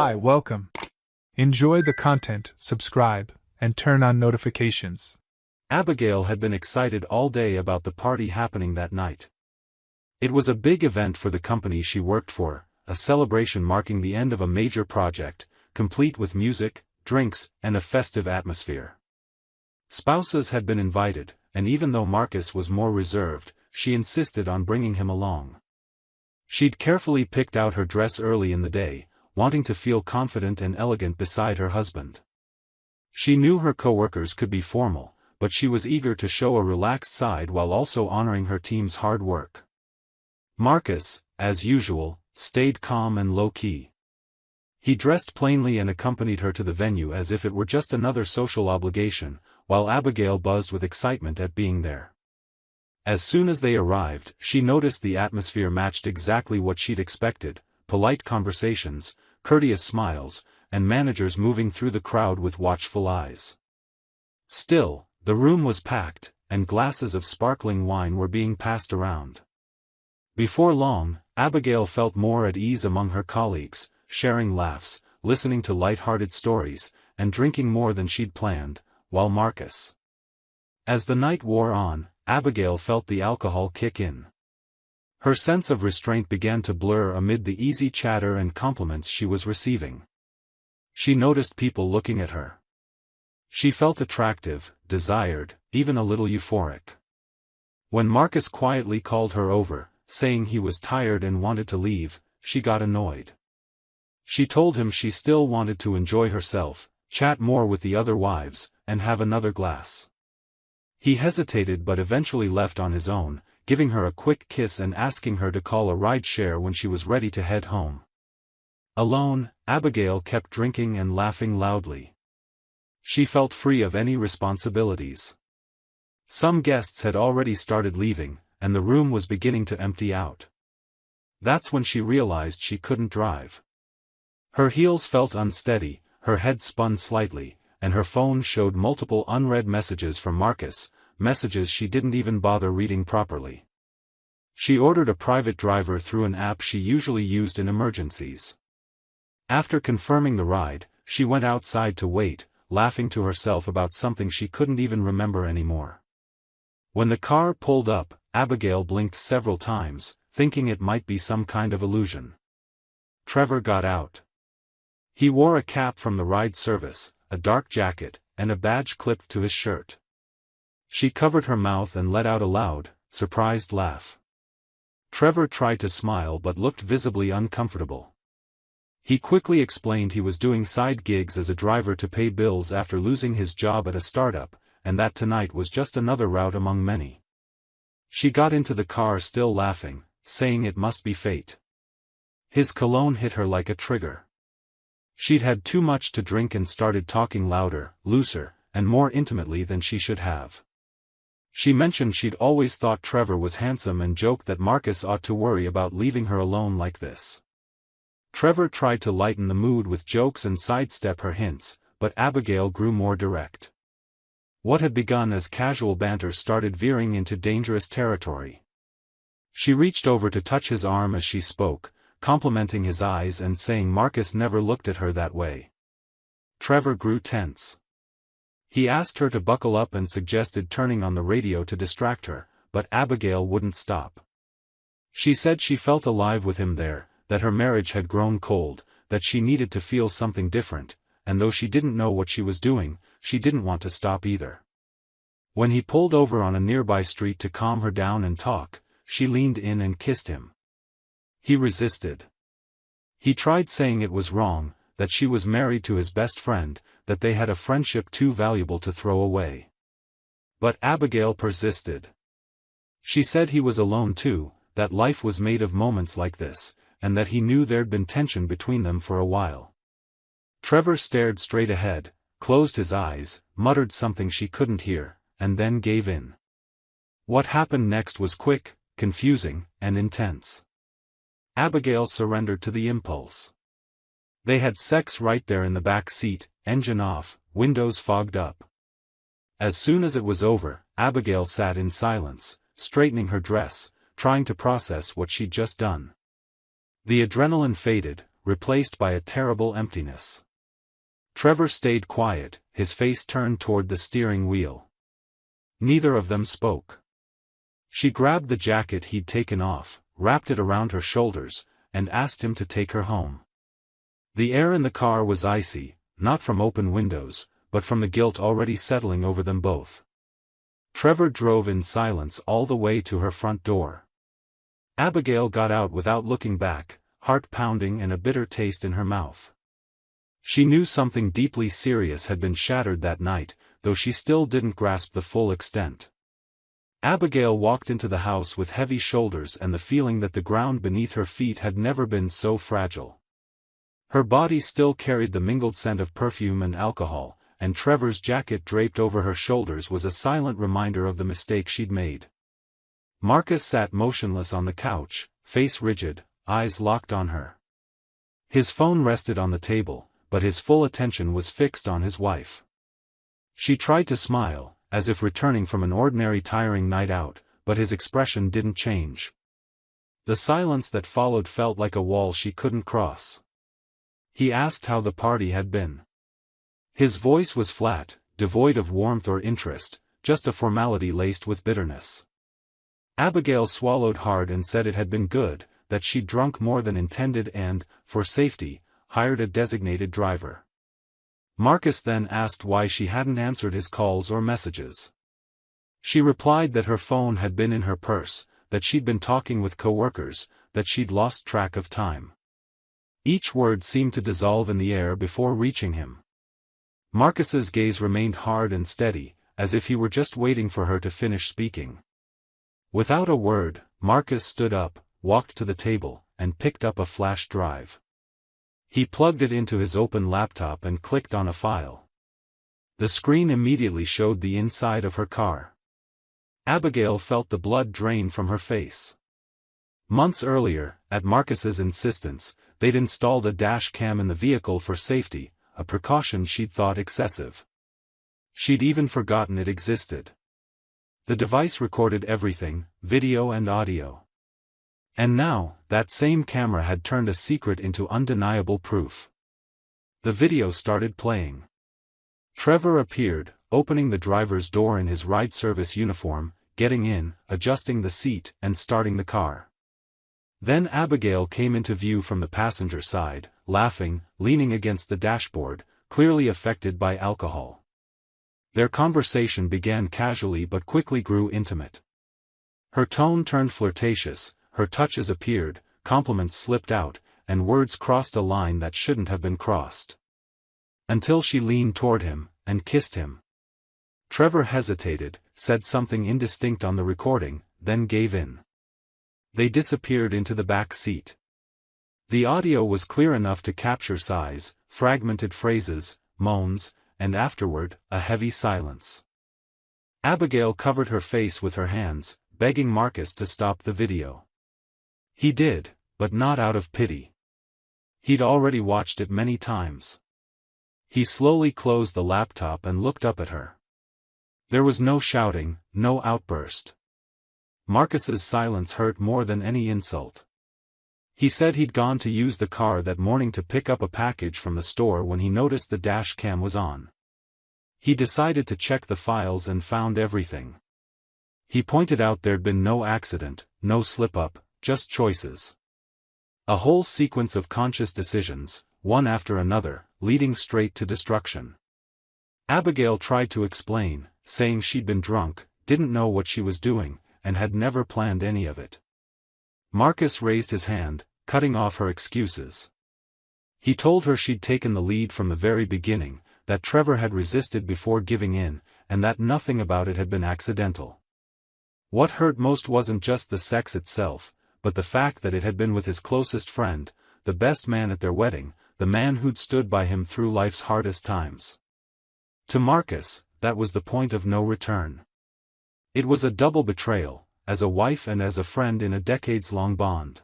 Hi, welcome. Enjoy the content, subscribe, and turn on notifications. Abigail had been excited all day about the party happening that night. It was a big event for the company she worked for, a celebration marking the end of a major project, complete with music, drinks, and a festive atmosphere. Spouses had been invited, and even though Marcus was more reserved, she insisted on bringing him along. She'd carefully picked out her dress early in the day, wanting to feel confident and elegant beside her husband. She knew her coworkers could be formal, but she was eager to show a relaxed side while also honoring her team's hard work. Marcus, as usual, stayed calm and low-key. He dressed plainly and accompanied her to the venue as if it were just another social obligation, while Abigail buzzed with excitement at being there. As soon as they arrived, she noticed the atmosphere matched exactly what she'd expected: polite conversations, courteous smiles, and managers moving through the crowd with watchful eyes. Still, the room was packed, and glasses of sparkling wine were being passed around. Before long, Abigail felt more at ease among her colleagues, sharing laughs, listening to light-hearted stories, and drinking more than she'd planned, while Marcus. As the night wore on, Abigail felt the alcohol kick in. Her sense of restraint began to blur amid the easy chatter and compliments she was receiving. She noticed people looking at her. She felt attractive, desired, even a little euphoric. When Marcus quietly called her over, saying he was tired and wanted to leave, she got annoyed. She told him she still wanted to enjoy herself, chat more with the other wives, and have another glass. He hesitated but eventually left on his own, giving her a quick kiss and asking her to call a ride-share when she was ready to head home. Alone, Abigail kept drinking and laughing loudly. She felt free of any responsibilities. Some guests had already started leaving, and the room was beginning to empty out. That's when she realized she couldn't drive. Her heels felt unsteady, her head spun slightly, and her phone showed multiple unread messages from Marcus, messages she didn't even bother reading properly. She ordered a private driver through an app she usually used in emergencies. After confirming the ride, she went outside to wait, laughing to herself about something she couldn't even remember anymore. When the car pulled up, Abigail blinked several times, thinking it might be some kind of illusion. Trevor got out. He wore a cap from the ride service, a dark jacket, and a badge clipped to his shirt. She covered her mouth and let out a loud, surprised laugh. Trevor tried to smile but looked visibly uncomfortable. He quickly explained he was doing side gigs as a driver to pay bills after losing his job at a startup, and that tonight was just another route among many. She got into the car still laughing, saying it must be fate. His cologne hit her like a trigger. She'd had too much to drink and started talking louder, looser, and more intimately than she should have. She mentioned she'd always thought Trevor was handsome and joked that Marcus ought to worry about leaving her alone like this. Trevor tried to lighten the mood with jokes and sidestep her hints, but Abigail grew more direct. What had begun as casual banter started veering into dangerous territory. She reached over to touch his arm as she spoke, complimenting his eyes and saying Marcus never looked at her that way. Trevor grew tense. He asked her to buckle up and suggested turning on the radio to distract her, but Abigail wouldn't stop. She said she felt alive with him there, that her marriage had grown cold, that she needed to feel something different, and though she didn't know what she was doing, she didn't want to stop either. When he pulled over on a nearby street to calm her down and talk, she leaned in and kissed him. He resisted. He tried saying it was wrong, that she was married to his best friend, that they had a friendship too valuable to throw away. But Abigail persisted. She said he was alone too, that life was made of moments like this, and that he knew there'd been tension between them for a while. Trevor stared straight ahead, closed his eyes, muttered something she couldn't hear, and then gave in. What happened next was quick, confusing, and intense. Abigail surrendered to the impulse. They had sex right there in the back seat, engine off, windows fogged up. As soon as it was over, Abigail sat in silence, straightening her dress, trying to process what she'd just done. The adrenaline faded, replaced by a terrible emptiness. Trevor stayed quiet, his face turned toward the steering wheel. Neither of them spoke. She grabbed the jacket he'd taken off, wrapped it around her shoulders, and asked him to take her home. The air in the car was icy, not from open windows, but from the guilt already settling over them both. Trevor drove in silence all the way to her front door. Abigail got out without looking back, heart pounding and a bitter taste in her mouth. She knew something deeply serious had been shattered that night, though she still didn't grasp the full extent. Abigail walked into the house with heavy shoulders and the feeling that the ground beneath her feet had never been so fragile. Her body still carried the mingled scent of perfume and alcohol, and Trevor's jacket draped over her shoulders was a silent reminder of the mistake she'd made. Marcus sat motionless on the couch, face rigid, eyes locked on her. His phone rested on the table, but his full attention was fixed on his wife. She tried to smile, as if returning from an ordinary tiring night out, but his expression didn't change. The silence that followed felt like a wall she couldn't cross. He asked how the party had been. His voice was flat, devoid of warmth or interest, just a formality laced with bitterness. Abigail swallowed hard and said it had been good, that she'd drunk more than intended and, for safety, hired a designated driver. Marcus then asked why she hadn't answered his calls or messages. She replied that her phone had been in her purse, that she'd been talking with coworkers, that she'd lost track of time. Each word seemed to dissolve in the air before reaching him. Marcus's gaze remained hard and steady, as if he were just waiting for her to finish speaking. Without a word, Marcus stood up, walked to the table, and picked up a flash drive. He plugged it into his open laptop and clicked on a file. The screen immediately showed the inside of her car. Abigail felt the blood drain from her face. Months earlier, at Marcus's insistence, they'd installed a dash cam in the vehicle for safety, a precaution she'd thought excessive. She'd even forgotten it existed. The device recorded everything, video and audio. And now, that same camera had turned a secret into undeniable proof. The video started playing. Trevor appeared, opening the driver's door in his ride service uniform, getting in, adjusting the seat, and starting the car. Then Abigail came into view from the passenger side, laughing, leaning against the dashboard, clearly affected by alcohol. Their conversation began casually but quickly grew intimate. Her tone turned flirtatious, her touches appeared, compliments slipped out, and words crossed a line that shouldn't have been crossed. Until she leaned toward him, and kissed him. Trevor hesitated, said something indistinct on the recording, then gave in. They disappeared into the back seat. The audio was clear enough to capture sighs, fragmented phrases, moans, and afterward, a heavy silence. Abigail covered her face with her hands, begging Marcus to stop the video. He did, but not out of pity. He'd already watched it many times. He slowly closed the laptop and looked up at her. There was no shouting, no outburst. Marcus's silence hurt more than any insult. He said he'd gone to use the car that morning to pick up a package from the store when he noticed the dash cam was on. He decided to check the files and found everything. He pointed out there'd been no accident, no slip-up, just choices. A whole sequence of conscious decisions, one after another, leading straight to destruction. Abigail tried to explain, saying she'd been drunk, didn't know what she was doing, and had never planned any of it. Marcus raised his hand, cutting off her excuses. He told her she'd taken the lead from the very beginning, that Trevor had resisted before giving in, and that nothing about it had been accidental. What hurt most wasn't just the sex itself, but the fact that it had been with his closest friend, the best man at their wedding, the man who'd stood by him through life's hardest times. To Marcus, that was the point of no return. It was a double betrayal, as a wife and as a friend in a decades-long bond.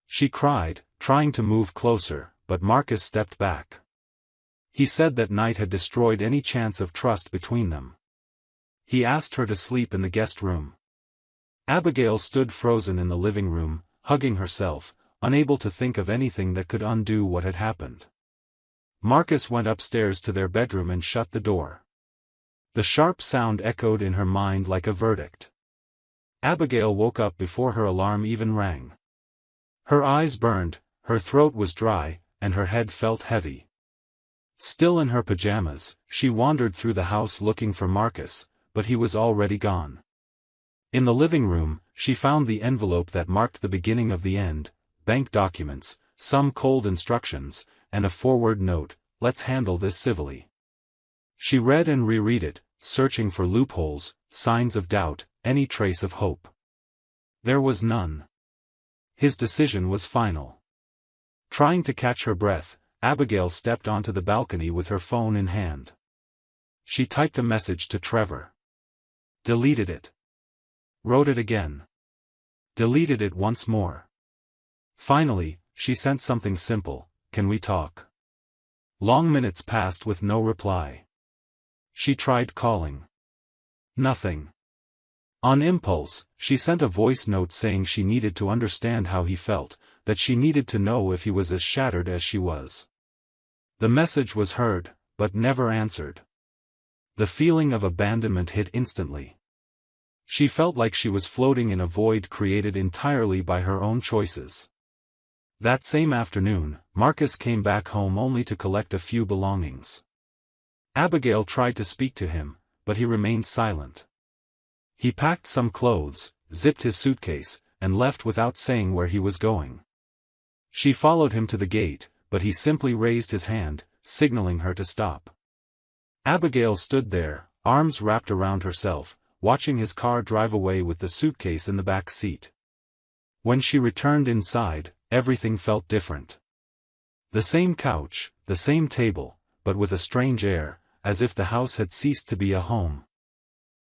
She cried, trying to move closer, but Marcus stepped back. He said that night had destroyed any chance of trust between them. He asked her to sleep in the guest room. Abigail stood frozen in the living room, hugging herself, unable to think of anything that could undo what had happened. Marcus went upstairs to their bedroom and shut the door. The sharp sound echoed in her mind like a verdict. Abigail woke up before her alarm even rang. Her eyes burned, her throat was dry, and her head felt heavy. Still in her pajamas, she wandered through the house looking for Marcus, but he was already gone. In the living room, she found the envelope that marked the beginning of the end, bank documents, some cold instructions, and a forward note, "Let's handle this civilly." She read and reread it, searching for loopholes, signs of doubt, any trace of hope. There was none. His decision was final. Trying to catch her breath, Abigail stepped onto the balcony with her phone in hand. She typed a message to Trevor. Deleted it. Wrote it again. Deleted it once more. Finally, she sent something simple, "Can we talk?" Long minutes passed with no reply. She tried calling. Nothing. On impulse, she sent a voice note saying she needed to understand how he felt, that she needed to know if he was as shattered as she was. The message was heard, but never answered. The feeling of abandonment hit instantly. She felt like she was floating in a void created entirely by her own choices. That same afternoon, Marcus came back home only to collect a few belongings. Abigail tried to speak to him, but he remained silent. He packed some clothes, zipped his suitcase, and left without saying where he was going. She followed him to the gate, but he simply raised his hand, signaling her to stop. Abigail stood there, arms wrapped around herself, watching his car drive away with the suitcase in the back seat. When she returned inside, everything felt different. The same couch, the same table, but with a strange air, as if the house had ceased to be a home.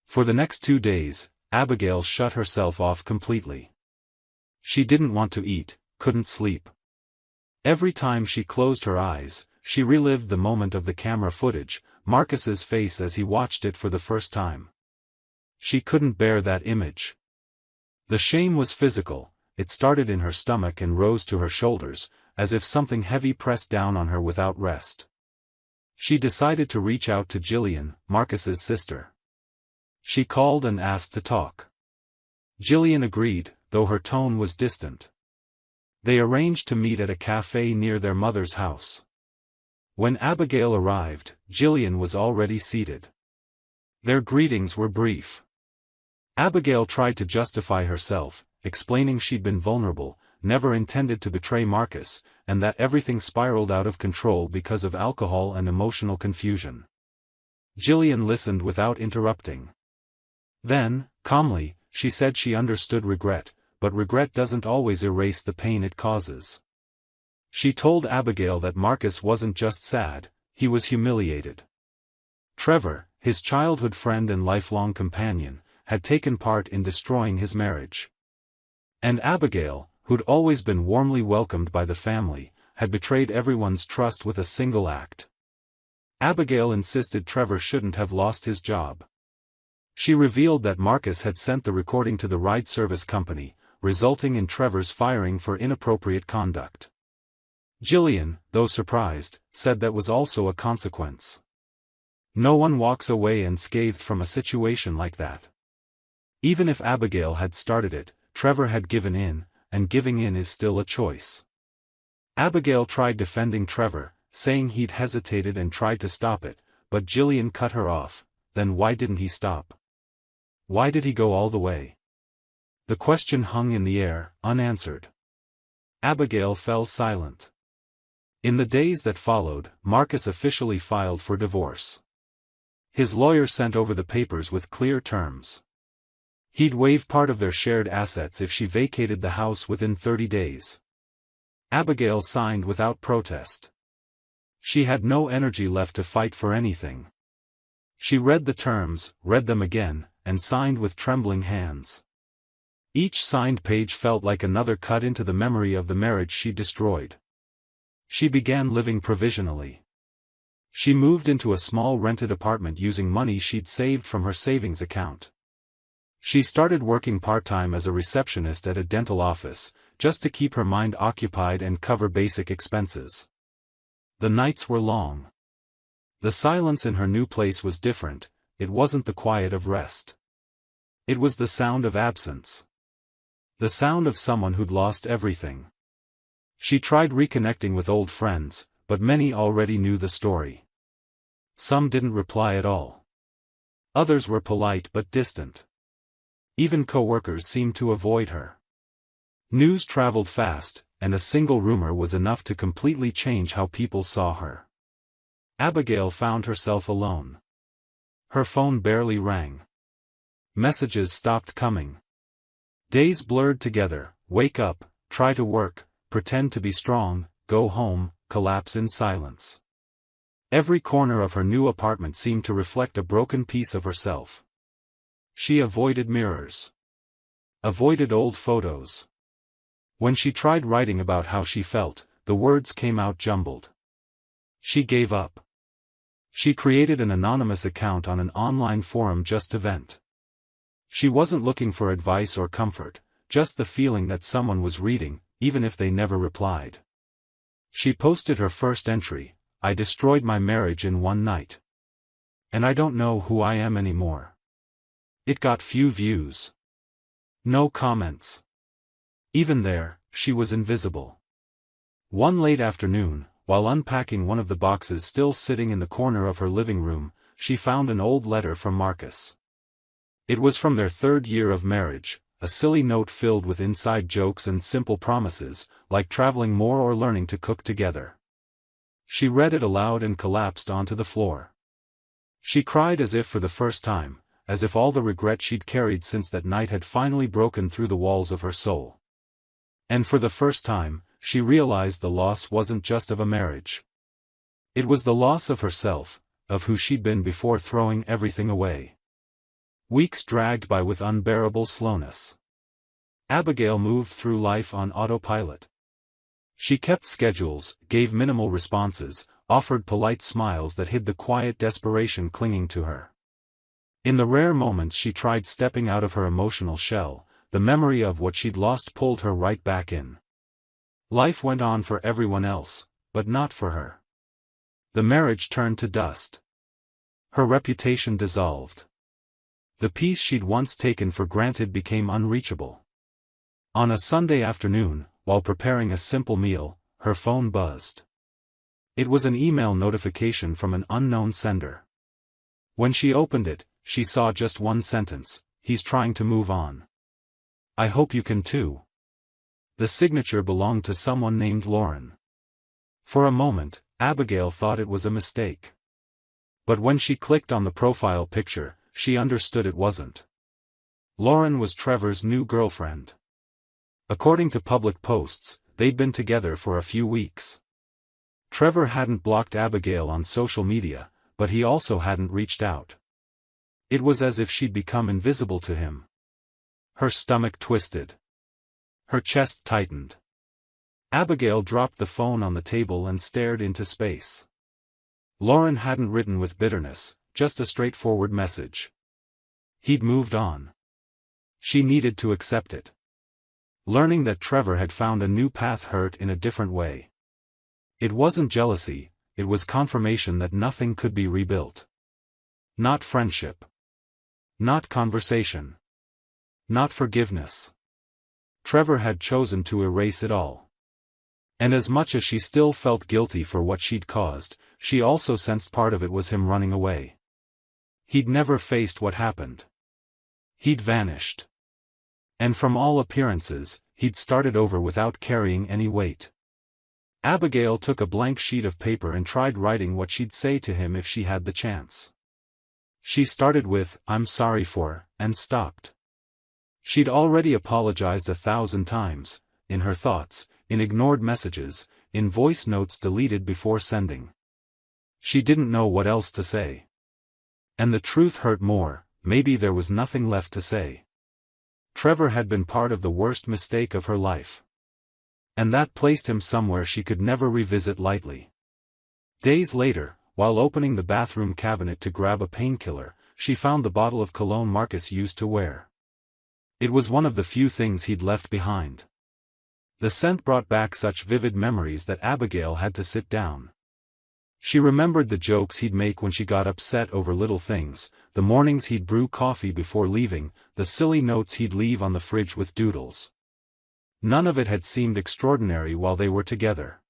For the next 2 days, Abigail shut herself off completely. She didn't want to eat, couldn't sleep. Every time she closed her eyes, she relived the moment of the camera footage, Marcus's face as he watched it for the first time. She couldn't bear that image. The shame was physical, it started in her stomach and rose to her shoulders, as if something heavy pressed down on her without rest. She decided to reach out to Jillian, Marcus's sister. She called and asked to talk. Jillian agreed, though her tone was distant. They arranged to meet at a cafe near their mother's house. When Abigail arrived, Jillian was already seated. Their greetings were brief. Abigail tried to justify herself, explaining she'd been vulnerable, never intended to betray Marcus, and that everything spiraled out of control because of alcohol and emotional confusion. Jillian listened without interrupting. Then, calmly, she said she understood regret, but regret doesn't always erase the pain it causes. She told Abigail that Marcus wasn't just sad, he was humiliated. Trevor, his childhood friend and lifelong companion, had taken part in destroying his marriage. And Abigail, who'd always been warmly welcomed by the family, had betrayed everyone's trust with a single act. Abigail insisted Trevor shouldn't have lost his job. She revealed that Marcus had sent the recording to the ride service company, resulting in Trevor's firing for inappropriate conduct. Jillian, though surprised, said that was also a consequence. No one walks away unscathed from a situation like that. Even if Abigail had started it, Trevor had given in, and giving in is still a choice. Abigail tried defending Trevor, saying he'd hesitated and tried to stop it, but Jillian cut her off. Then why didn't he stop? Why did he go all the way? The question hung in the air, unanswered. Abigail fell silent. In the days that followed, Marcus officially filed for divorce. His lawyer sent over the papers with clear terms. He'd waive part of their shared assets if she vacated the house within 30 days. Abigail signed without protest. She had no energy left to fight for anything. She read the terms, read them again, and signed with trembling hands. Each signed page felt like another cut into the memory of the marriage she destroyed. She began living provisionally. She moved into a small rented apartment using money she'd saved from her savings account. She started working part-time as a receptionist at a dental office, just to keep her mind occupied and cover basic expenses. The nights were long. The silence in her new place was different. It wasn't the quiet of rest. It was the sound of absence. The sound of someone who'd lost everything. She tried reconnecting with old friends, but many already knew the story. Some didn't reply at all. Others were polite but distant. Even co-workers seemed to avoid her. News traveled fast, and a single rumor was enough to completely change how people saw her. Abigail found herself alone. Her phone barely rang. Messages stopped coming. Days blurred together: wake up, try to work, pretend to be strong, go home, collapse in silence. Every corner of her new apartment seemed to reflect a broken piece of herself. She avoided mirrors. Avoided old photos. When she tried writing about how she felt, the words came out jumbled. She gave up. She created an anonymous account on an online forum just to vent. She wasn't looking for advice or comfort, just the feeling that someone was reading, even if they never replied. She posted her first entry: "I destroyed my marriage in one night. And I don't know who I am anymore." It got few views. No comments. Even there, she was invisible. One late afternoon, while unpacking one of the boxes still sitting in the corner of her living room, she found an old letter from Marcus. It was from their third year of marriage, a silly note filled with inside jokes and simple promises, like traveling more or learning to cook together. She read it aloud and collapsed onto the floor. She cried as if for the first time, as if all the regret she'd carried since that night had finally broken through the walls of her soul. And for the first time, she realized the loss wasn't just of a marriage. It was the loss of herself, of who she'd been before throwing everything away. Weeks dragged by with unbearable slowness. Abigail moved through life on autopilot. She kept schedules, gave minimal responses, offered polite smiles that hid the quiet desperation clinging to her. In the rare moments she tried stepping out of her emotional shell, the memory of what she'd lost pulled her right back in. Life went on for everyone else, but not for her. The marriage turned to dust. Her reputation dissolved. The peace she'd once taken for granted became unreachable. On a Sunday afternoon, while preparing a simple meal, her phone buzzed. It was an email notification from an unknown sender. When she opened it, she saw just one sentence: "He's trying to move on. I hope you can too." The signature belonged to someone named Lauren. For a moment, Abigail thought it was a mistake. But when she clicked on the profile picture, she understood it wasn't. Lauren was Trevor's new girlfriend. According to public posts, they'd been together for a few weeks. Trevor hadn't blocked Abigail on social media, but he also hadn't reached out. It was as if she'd become invisible to him. Her stomach twisted. Her chest tightened. Abigail dropped the phone on the table and stared into space. Lauren hadn't written with bitterness, just a straightforward message. He'd moved on. She needed to accept it. Learning that Trevor had found a new path hurt in a different way. It wasn't jealousy, it was confirmation that nothing could be rebuilt. Not friendship. Not conversation. Not forgiveness. Trevor had chosen to erase it all. And as much as she still felt guilty for what she'd caused, she also sensed part of it was him running away. He'd never faced what happened. He'd vanished. And from all appearances, he'd started over without carrying any weight. Abigail took a blank sheet of paper and tried writing what she'd say to him if she had the chance. She started with, "I'm sorry for," and stopped. She'd already apologized 1,000 times, in her thoughts, in ignored messages, in voice notes deleted before sending. She didn't know what else to say. And the truth hurt more, maybe there was nothing left to say. Trevor had been part of the worst mistake of her life. And that placed him somewhere she could never revisit lightly. Days later, while opening the bathroom cabinet to grab a painkiller, she found the bottle of cologne Marcus used to wear. It was one of the few things he'd left behind. The scent brought back such vivid memories that Abigail had to sit down. She remembered the jokes he'd make when she got upset over little things, the mornings he'd brew coffee before leaving, the silly notes he'd leave on the fridge with doodles. None of it had seemed extraordinary while they were together.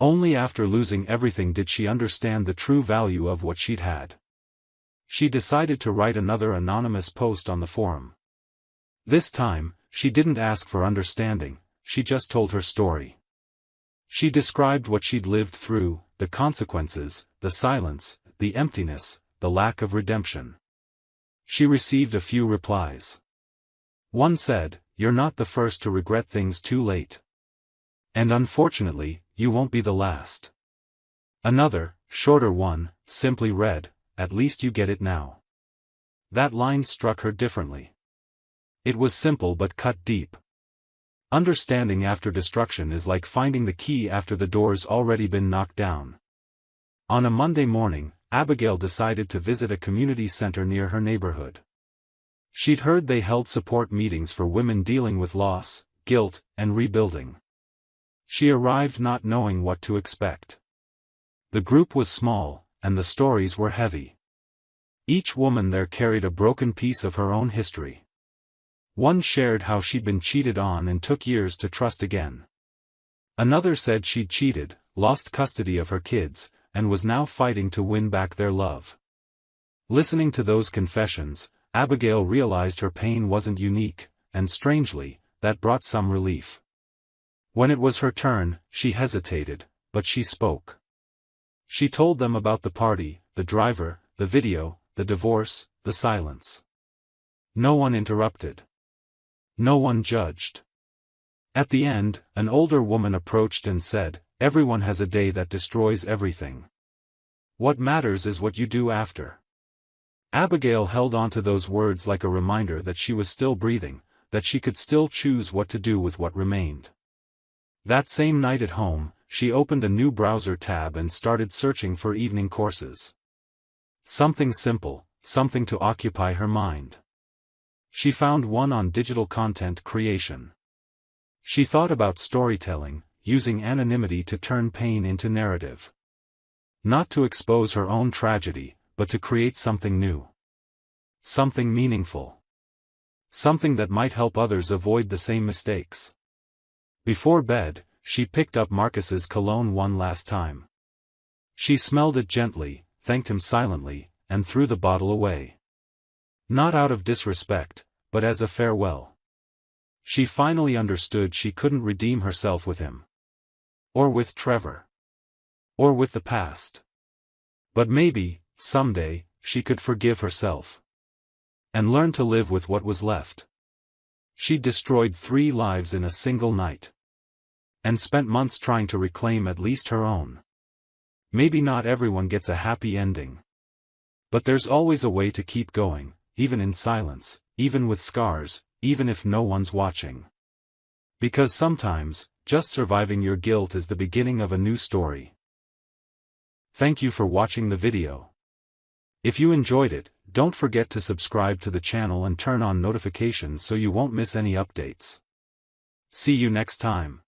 Only after losing everything did she understand the true value of what she'd had. She decided to write another anonymous post on the forum. This time, she didn't ask for understanding, she just told her story. She described what she'd lived through, the consequences, the silence, the emptiness, the lack of redemption. She received a few replies. One said, "You're not the first to regret things too late. And unfortunately, you won't be the last." Another, shorter one, simply read, "At least you get it now." That line struck her differently. It was simple but cut deep. Understanding after destruction is like finding the key after the door's already been knocked down. On a Monday morning, Abigail decided to visit a community center near her neighborhood. She'd heard they held support meetings for women dealing with loss, guilt, and rebuilding. She arrived not knowing what to expect. The group was small, and the stories were heavy. Each woman there carried a broken piece of her own history. One shared how she'd been cheated on and took years to trust again. Another said she'd cheated, lost custody of her kids, and was now fighting to win back their love. Listening to those confessions, Abigail realized her pain wasn't unique, and strangely, that brought some relief. When it was her turn, she hesitated, but she spoke. She told them about the party, the driver, the video, the divorce, the silence. No one interrupted. No one judged. At the end, an older woman approached and said, "Everyone has a day that destroys everything. What matters is what you do after." Abigail held on to those words like a reminder that she was still breathing, that she could still choose what to do with what remained. That same night at home, she opened a new browser tab and started searching for evening courses. Something simple, something to occupy her mind. She found one on digital content creation. She thought about storytelling, using anonymity to turn pain into narrative. Not to expose her own tragedy, but to create something new. Something meaningful. Something that might help others avoid the same mistakes. Before bed, she picked up Marcus's cologne one last time. She smelled it gently, thanked him silently, and threw the bottle away. Not out of disrespect, but as a farewell. She finally understood she couldn't redeem herself with him. Or with Trevor. Or with the past. But maybe, someday, she could forgive herself. And learn to live with what was left. She'd destroyed 3 lives in a single night. And spent months trying to reclaim at least her own. Maybe not everyone gets a happy ending. But there's always a way to keep going, even in silence, even with scars, even if no one's watching. Because sometimes, just surviving your guilt is the beginning of a new story. Thank you for watching the video. If you enjoyed it, don't forget to subscribe to the channel and turn on notifications so you won't miss any updates. See you next time.